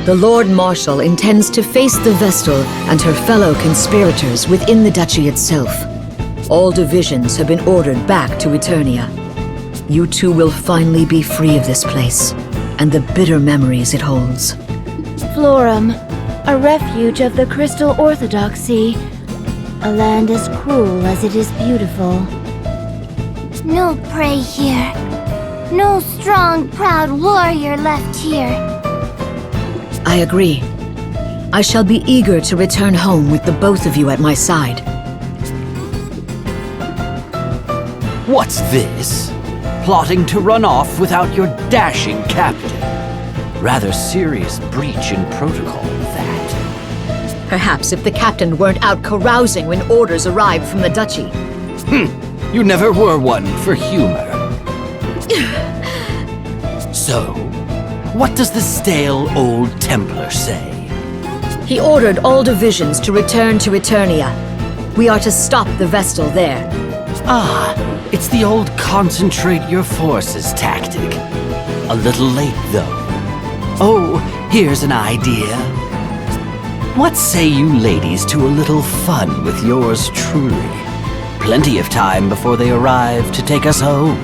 The Lord Marshal intends to face the Vestal and her fellow conspirators within the duchy itself. All divisions have been ordered back to Eternia. You two will finally be free of this place, and the bitter memories it holds. Florem, a refuge of the Crystal Orthodoxy. A land as cruel as it is beautiful. No prey here. No strong, proud warrior left here. I agree. I shall be eager to return home with the both of you at my side. What's this? Plotting to run off without your dashing captain. Rather serious breach in protocol, that. Perhaps if the captain weren't out carousing when orders arrived from the duchy. You never were one for humor. So, what does the stale old Templar say? He ordered all divisions to return to Eternia. We are to stop the Vestal there. Ah, it's the old concentrate your forces tactic. A little late, though. Oh, here's an idea. What say you ladies to a little fun with yours truly? Plenty of time before they arrive to take us home.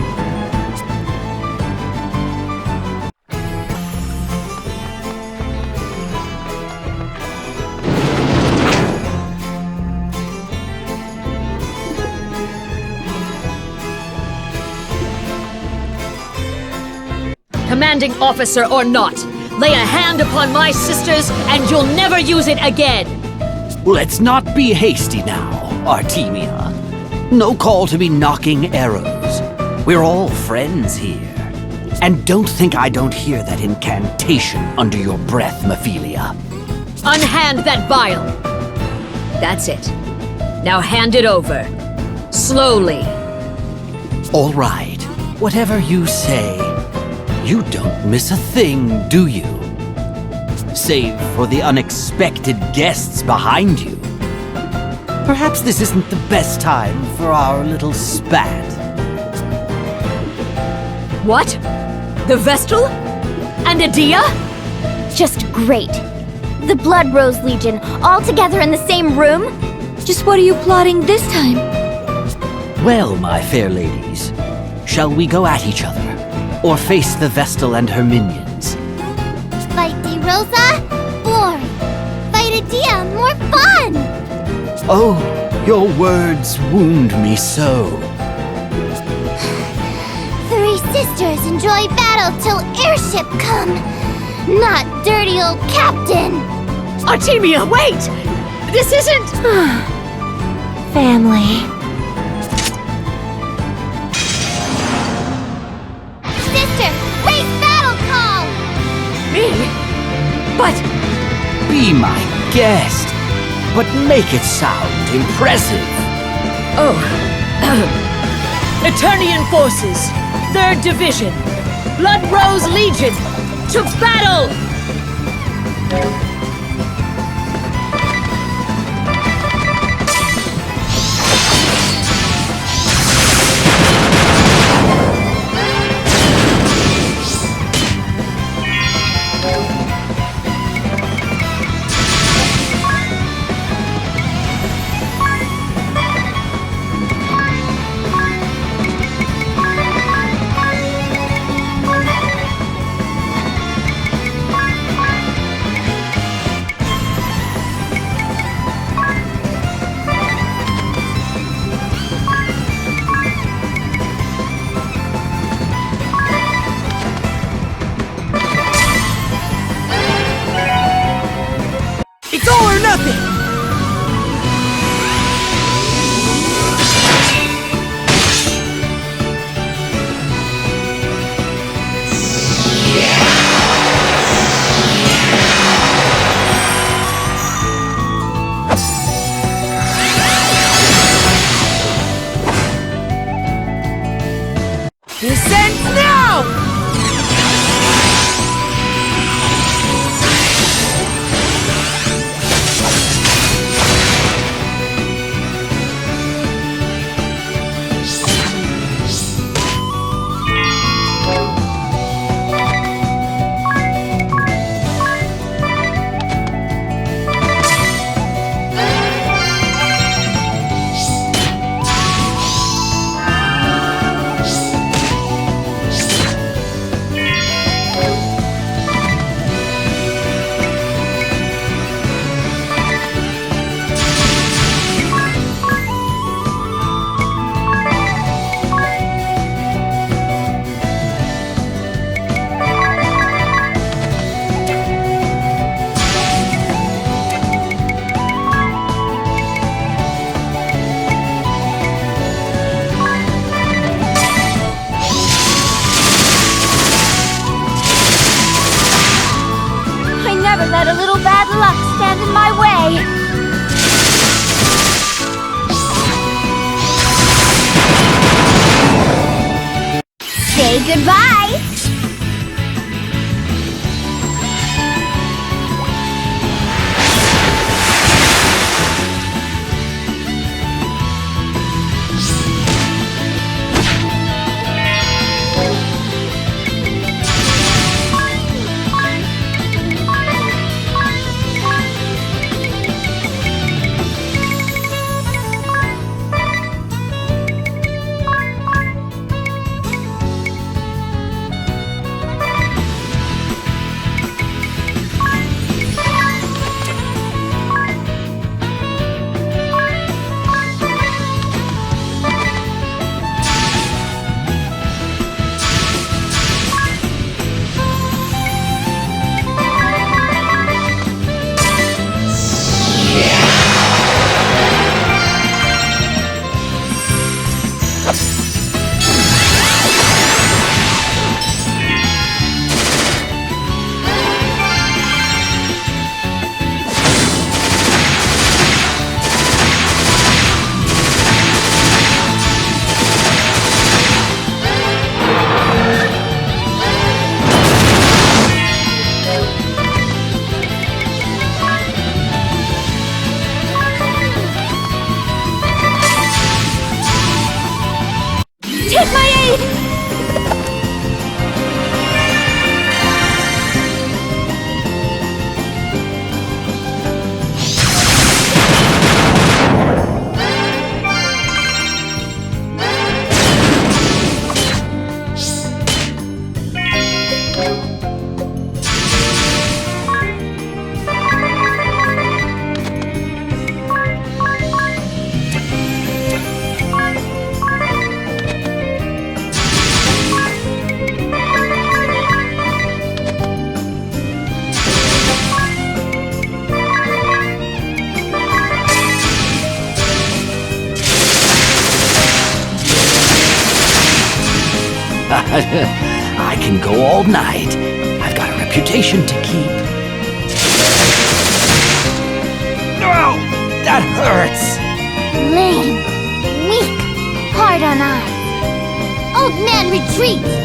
Commanding officer or not, lay a hand upon my sisters and you'll never use it again! Let's not be hasty now, Artemia. No call to be knocking arrows. We're all friends here. And don't think I don't hear that incantation under your breath, Mephilia. Unhand that vial! That's it. Now hand it over. Slowly. All right, whatever you say. You don't miss a thing, do you? Save for the unexpected guests behind you. Perhaps this isn't the best time for our little spat. What? The Vestal? And Edea? Just great. The Bloodrose Legion, all together in the same room? Just what are you plotting this time? Well, my fair ladies, shall we go at each other? Or face the Vestal and her minions? Fight De Rosa? Boring. Fight Edea? More fun! Oh, your words wound me so. Three sisters enjoy battle till airship come. Not dirty old captain. Artemia, wait! This isn't... Family. Me? But... Be my guest, but make it sound impressive. Oh. Eternian Forces, 3rd Division, Bloodrose Legion, to battle! Descent now! never let a little bad luck stand in my way. Say goodbye! I can go all night. I've got a reputation to keep. No! That hurts! Lame, weak, hard on eyes. Old man, retreat!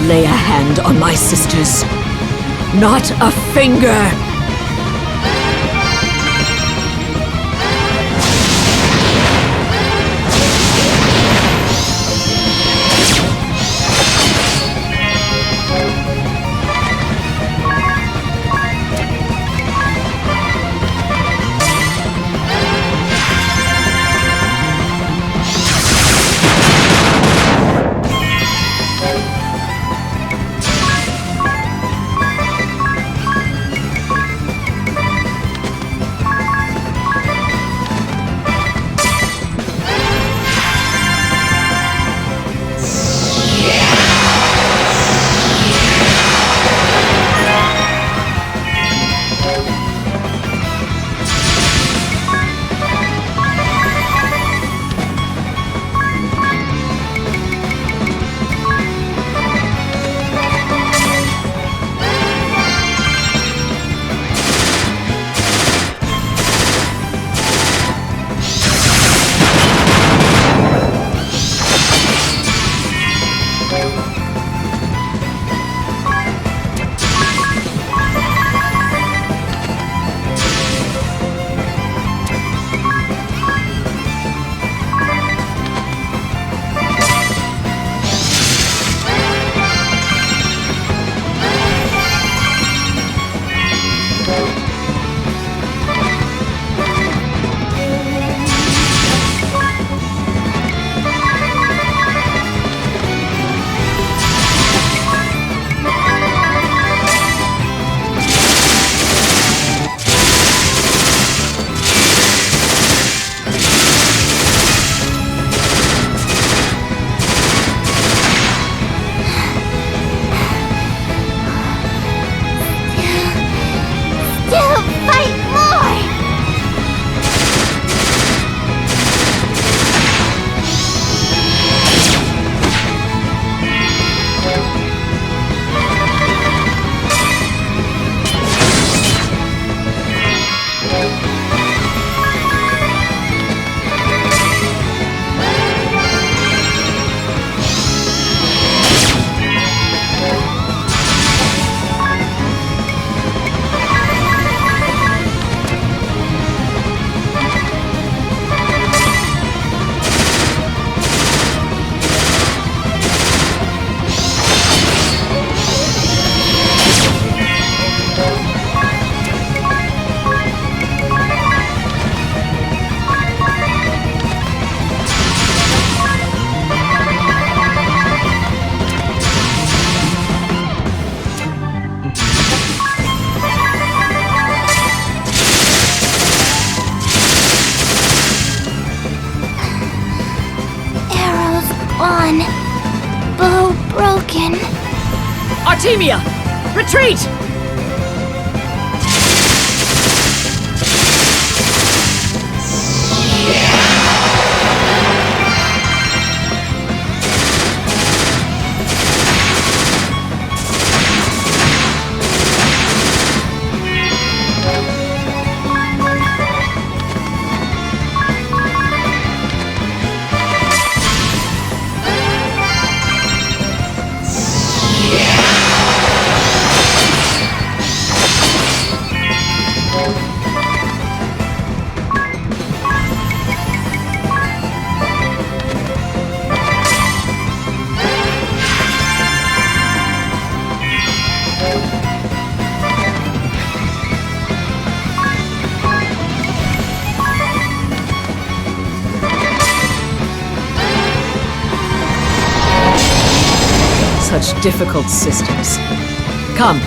Lay a hand on my sisters. Not a finger! on. Bow broken. Artemia! Retreat! Such difficult systems. Come,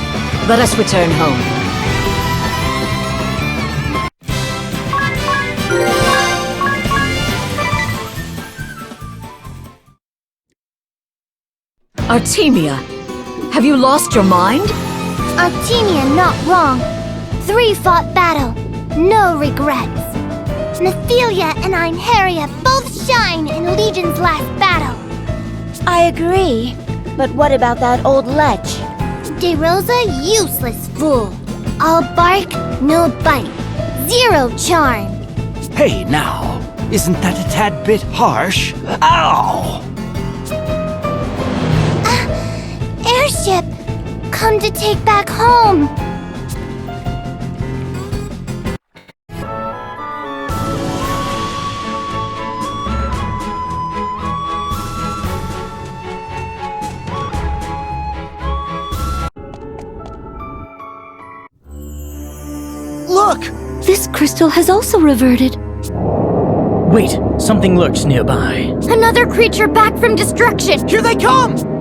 let us return home. Artemia, have you lost your mind? Artemia not wrong. 3 fought battle. No regrets. Nephilia and Einherja both shine in Legion's last battle. I agree. But what about that old lech? De Rosa useless fool. All bark, no bite. 0 charm. Hey now, isn't that a tad bit harsh? Ow! Airship, come to take back home. Look! This crystal has also reverted. Wait, something lurks nearby. Another creature back from destruction. Here they come!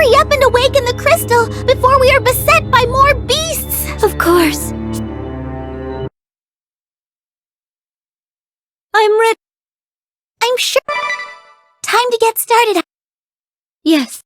hurry up and awaken the crystal before we are beset by more beasts! Of course. I'm ready. I'm sure. Time to get started. Yes.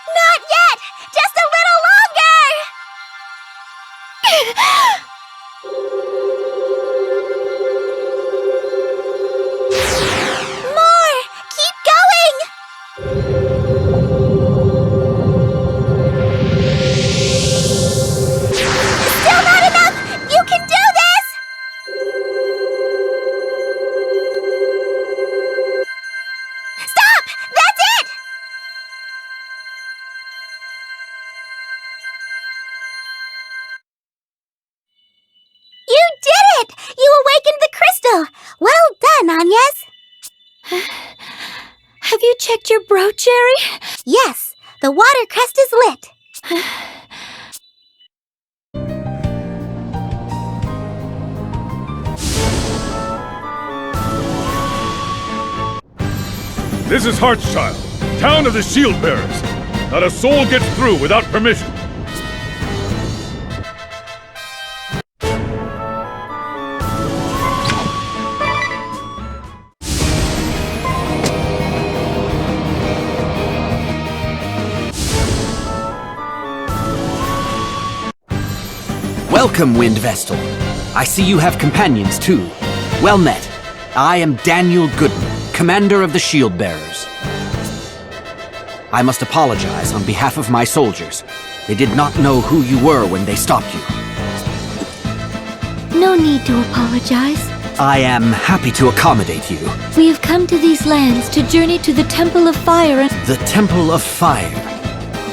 Not yet! Just a little longer! More! Keep going! Still not enough! You can do this! Stop! That's it! You did it! You awakened the crystal! Well done, Agnes! Have you checked your brooch, Jerry? Yes, the water crest is lit. This is Heartschild, town of the Shield Bearers. Not a soul gets through without permission. Welcome, Wind Vestal. I see you have companions, too. Well met. I am Daniel Goodman, commander of the Shield Bearers. I must apologize on behalf of my soldiers. They did not know who you were when they stopped you. No need to apologize. I am happy to accommodate you. We have come to these lands to journey to the Temple of Fire and... The Temple of Fire.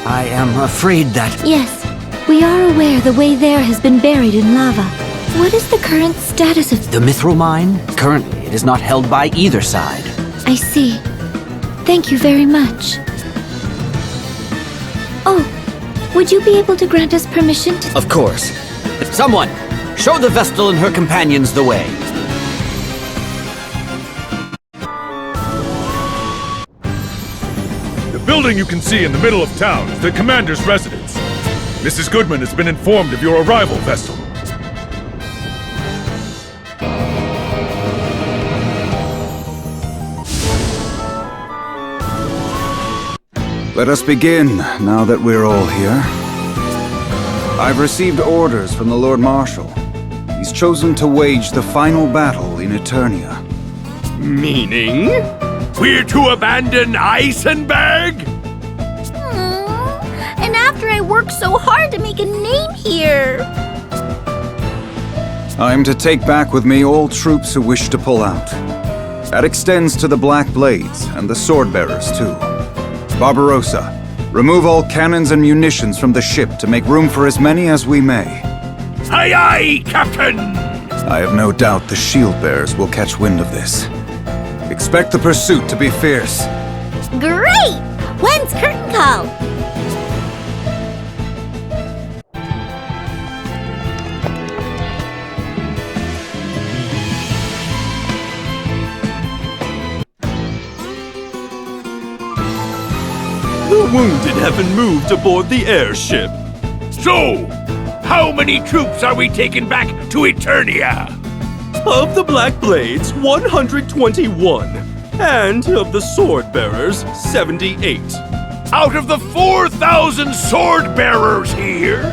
I am afraid that... Yes, we are aware the way there has been buried in lava. What is the current status of... The Mithril Mine? Currently, it is not held by either side. I see. Thank you very much. Oh, would you be able to grant us permission to... Of course. Someone, show the Vestal and her companions the way. The building you can see in the middle of town is the commander's residence. Mrs. Goodman has been informed of your arrival, Vestal. Let us begin, now that we're all here. I've received orders from the Lord Marshal. He's chosen to wage the final battle in Eternia. Meaning? We're to abandon Eisenberg? And after I worked so hard to make a name here. I'm to take back with me all troops who wish to pull out. That extends to the Black Blades and the Swordbearers, too. Barbarossa, remove all cannons and munitions from the ship to make room for as many as we may. Aye, aye, Captain! I have no doubt the Shield-Bearers will catch wind of this. Expect the pursuit to be fierce. Great! When's curtain call? The wounded have been moved aboard the airship. So, how many troops are we taking back to Eternia? Of the Black Blades, 121. And of the Sword Bearers, 78. Out of the 4,000 sword bearers here,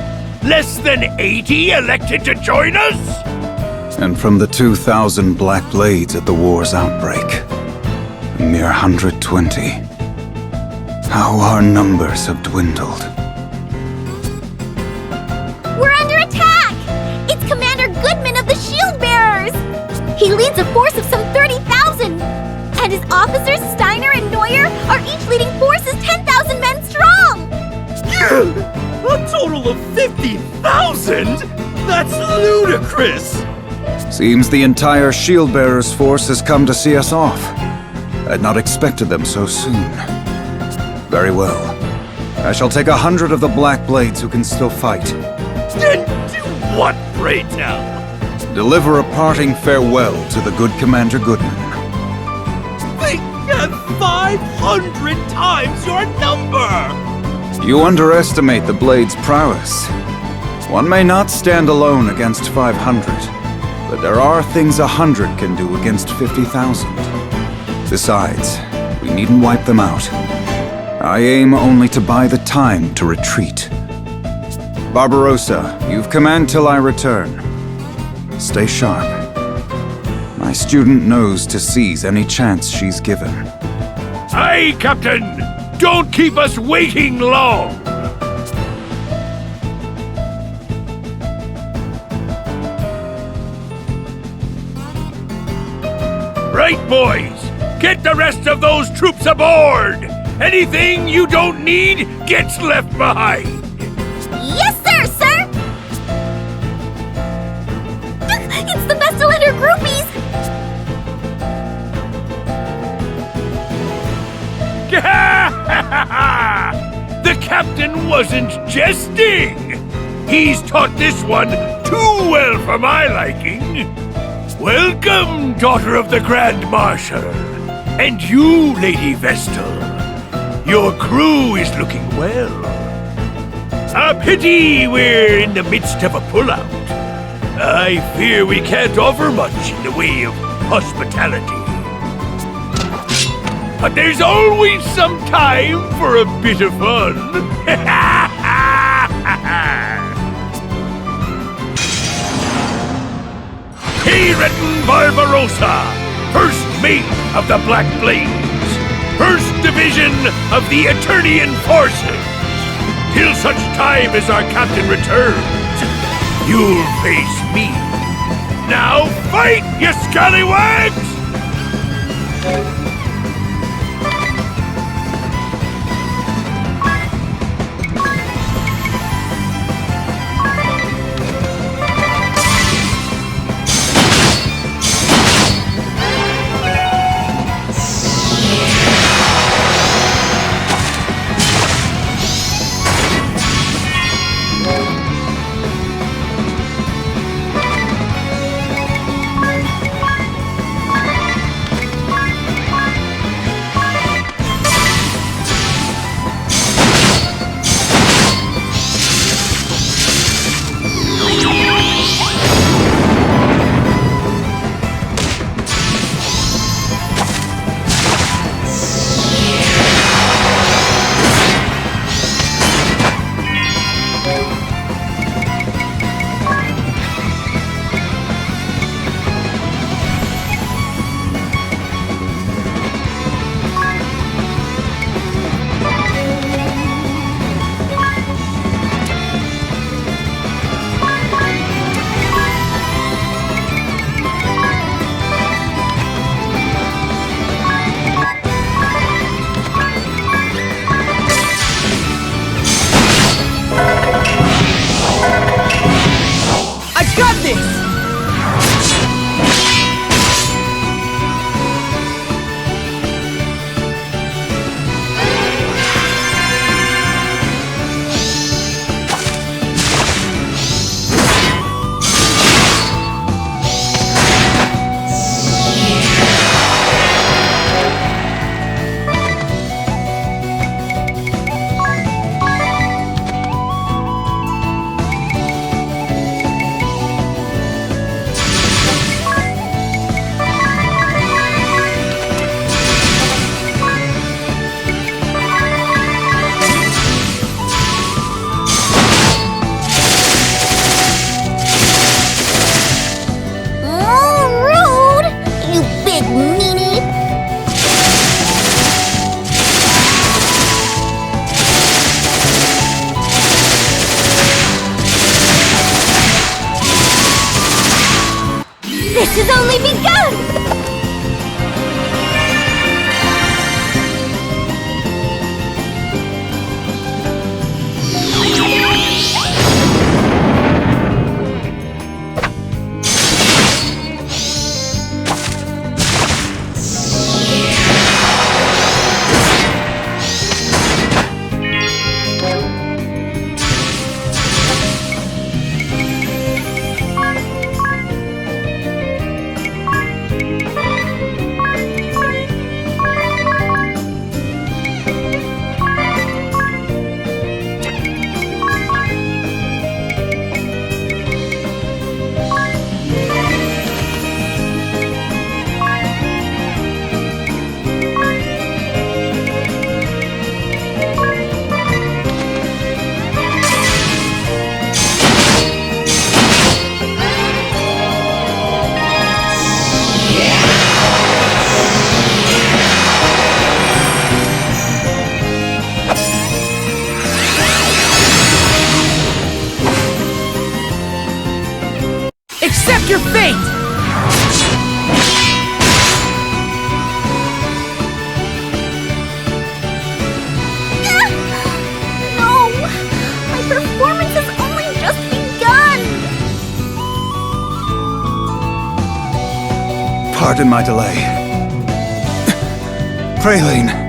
less than 80 elected to join us? And from the 2,000 Black Blades at the war's outbreak, a mere 120. How our numbers have dwindled. We're under attack! It's Commander Goodman of the Shield Bearers! He leads a force of some 30,000! And his officers, Steiner and Neuer, are each leading forces 10,000 men strong! A total of 50,000? That's ludicrous! Seems the entire Shield-Bearers force has come to see us off. I had not expected them so soon. Very well. I shall take 100 of the Black Blades who can still fight. Then do what, pray tell? Deliver a parting farewell to the good Commander Goodman. They have 500 times your number! You underestimate the Blade's prowess. One may not stand alone against 500, but there are things 100 can do against 50,000. Besides, we needn't wipe them out. I aim only to buy the time to retreat. Barbarossa, you've command till I return. Stay sharp. My student knows to seize any chance she's given. Aye, Captain! Don't keep us waiting long! Right, boys! Get the rest of those troops aboard! Anything you don't need gets left behind! Yes, sir, sir! It's the Vestal and her groupies! The captain wasn't jesting! He's taught this one too well for my liking! Welcome, daughter of the Grand Marshal! And you, Lady Vestal! Your crew is looking well. A pity we're in the midst of a pullout. I fear we can't offer much in the way of hospitality. But there's always some time for a bit of fun. Hayreton Barbarossa, first mate of the Black Blades, first division of the Eternian forces. Till such time as our captain returns, you'll face me. Now fight, you scallywags! This has only begun! Pardon my delay. Praline.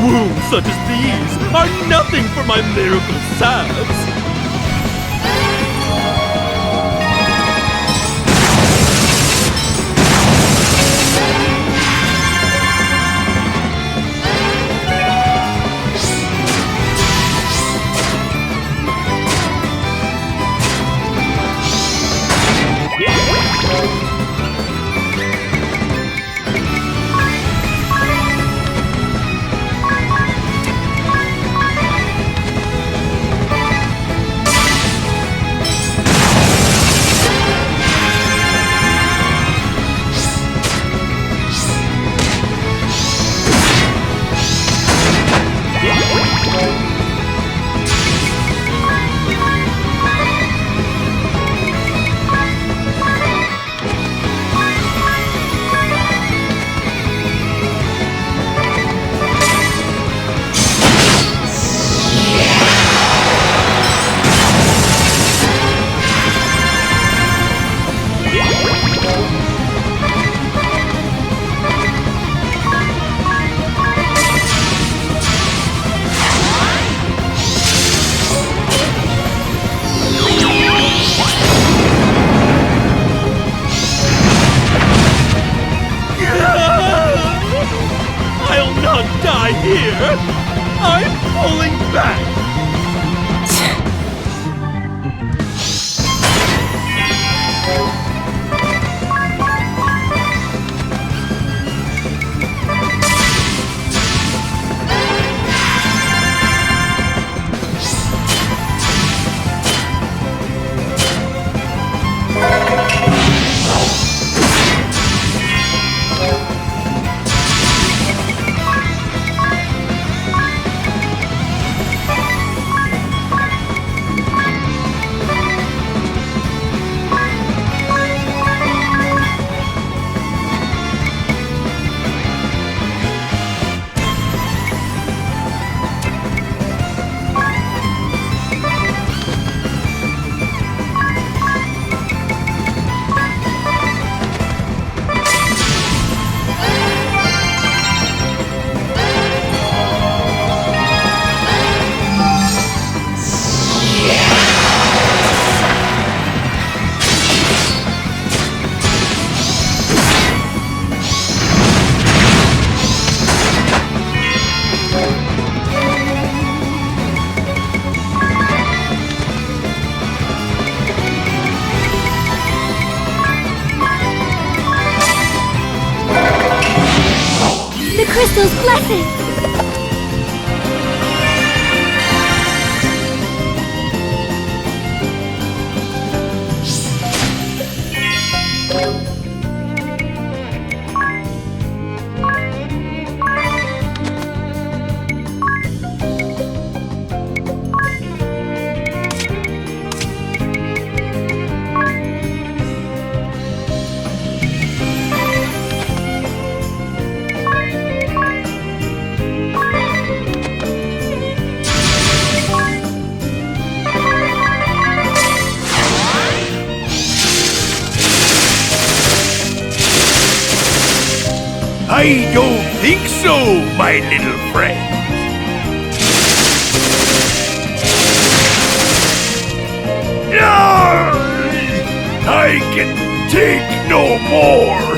Wounds such as these are nothing for my miracle salves. crystal's blessing! I don't think so, my little friend. I can take no more.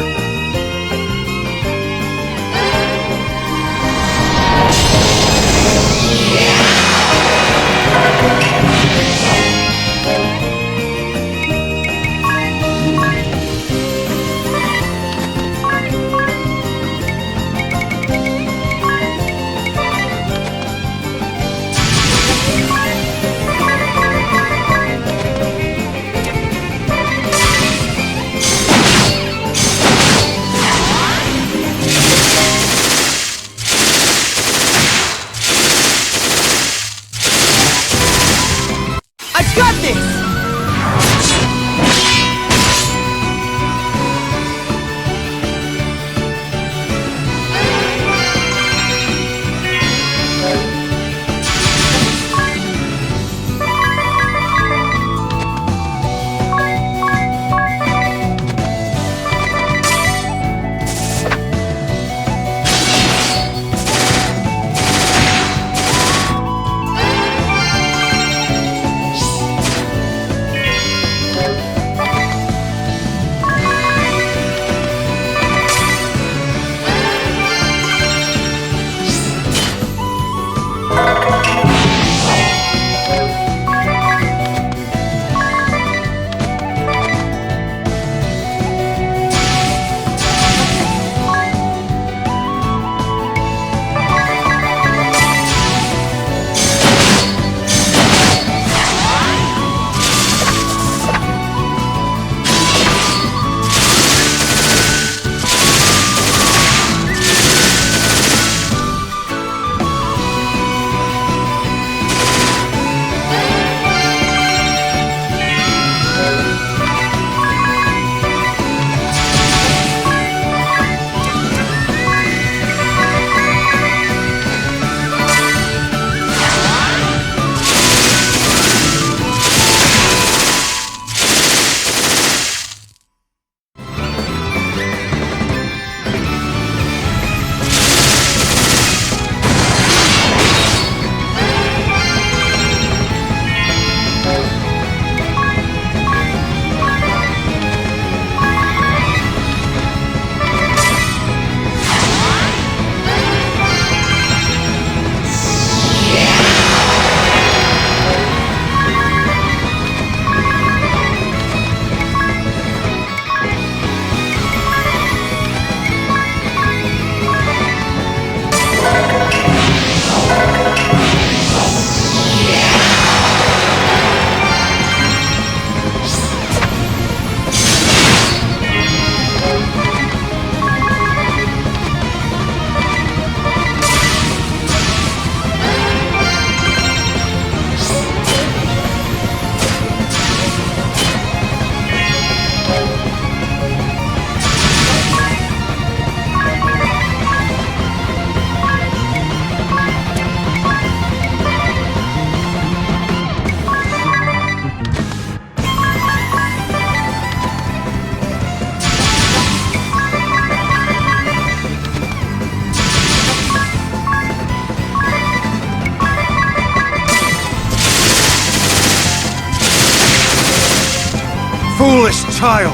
Foolish child!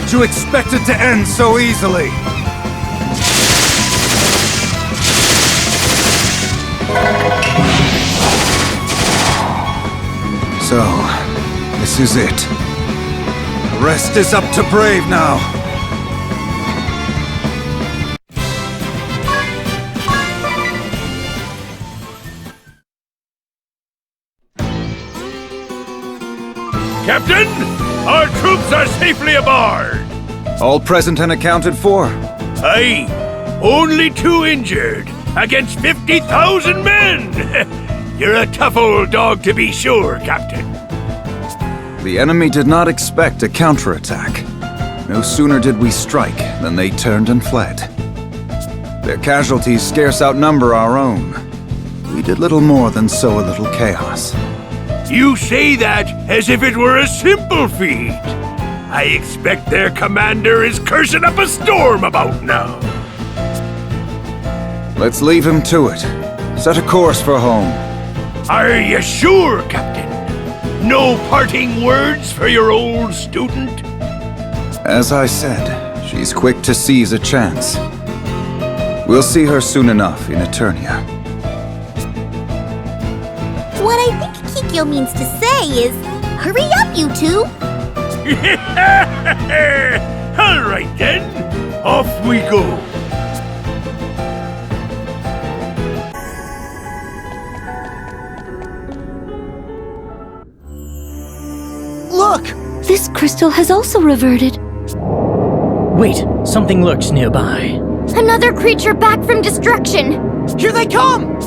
To expect it to end so easily! So, this is it. The rest is up to Brave now. Captain, our troops are safely aboard. All present and accounted for? Aye, only 2 injured against 50,000 men. You're a tough old dog to be sure, Captain. The enemy did not expect a counterattack. No sooner did we strike than they turned and fled. Their casualties scarce outnumber our own. We did little more than sow a little chaos. You say that as if it were a simple feat. I expect their commander is cursing up a storm about now. Let's leave him to it. Set a course for home. Are you sure, Captain? No parting words for your old student? As I said, she's quick to seize a chance. We'll see her soon enough in Eternia. What I think Kikyo means to say is, hurry up, you two! All right then, off we go. Look! This crystal has also reverted. Wait, something lurks nearby. Another creature back from destruction! Here they come!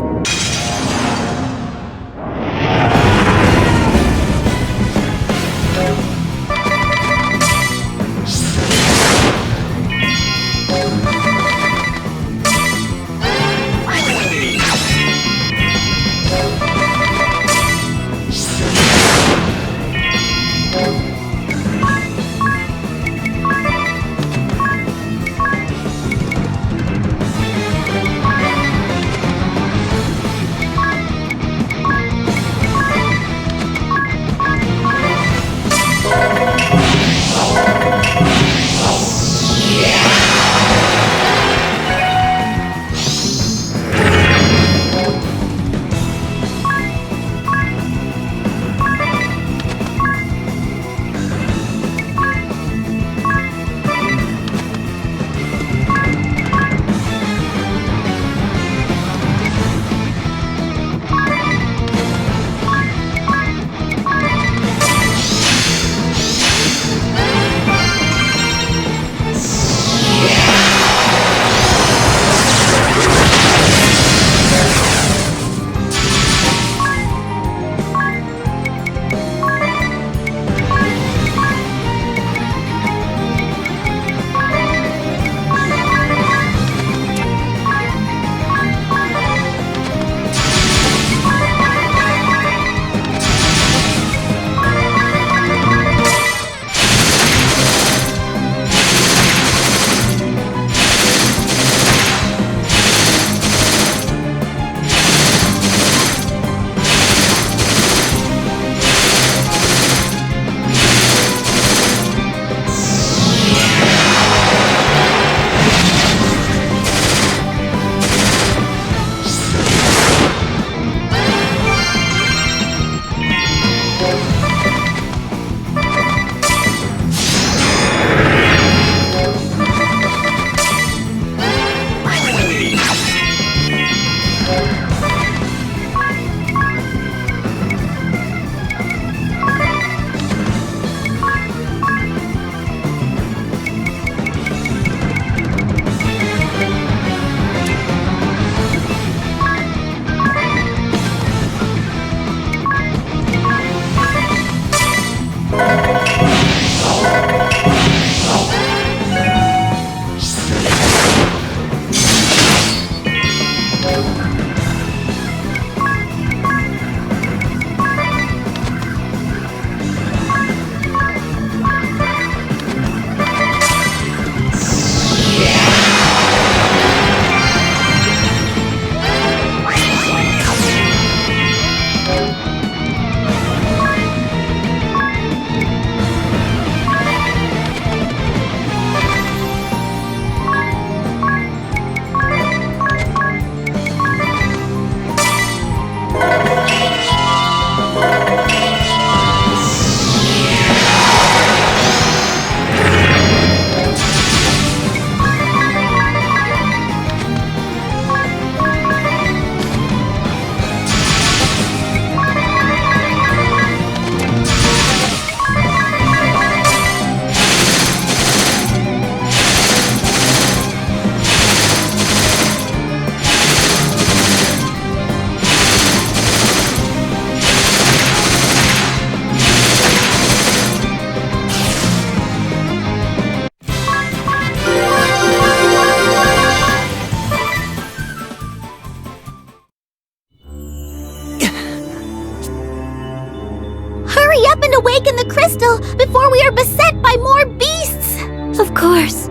Of course.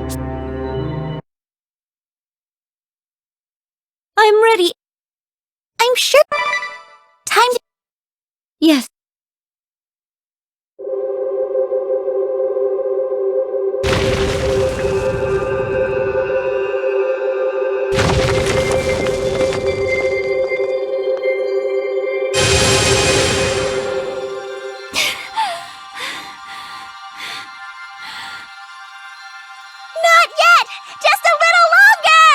I'm ready. I'm sure. Time to... Yes. Not yet! Just a little longer!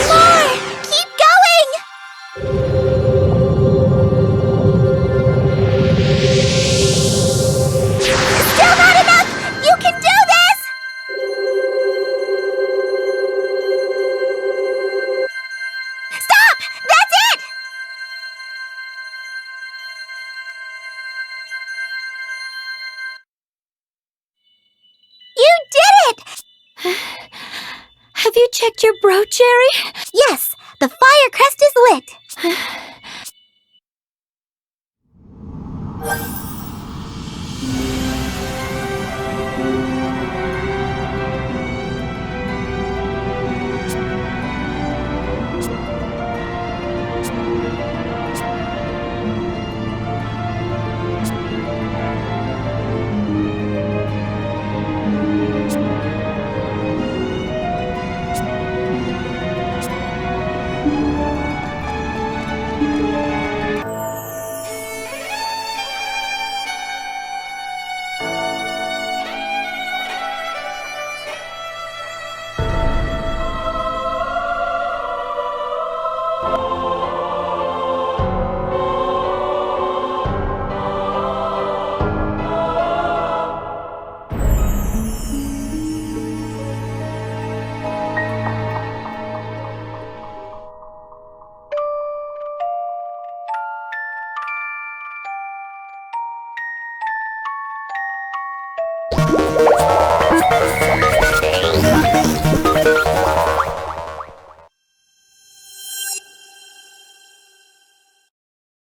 More! Keep going! Still not enough! You can do this! Stop! That's it! You did it! Have you checked your brooch, Jerry? Yes, the fire crest is lit.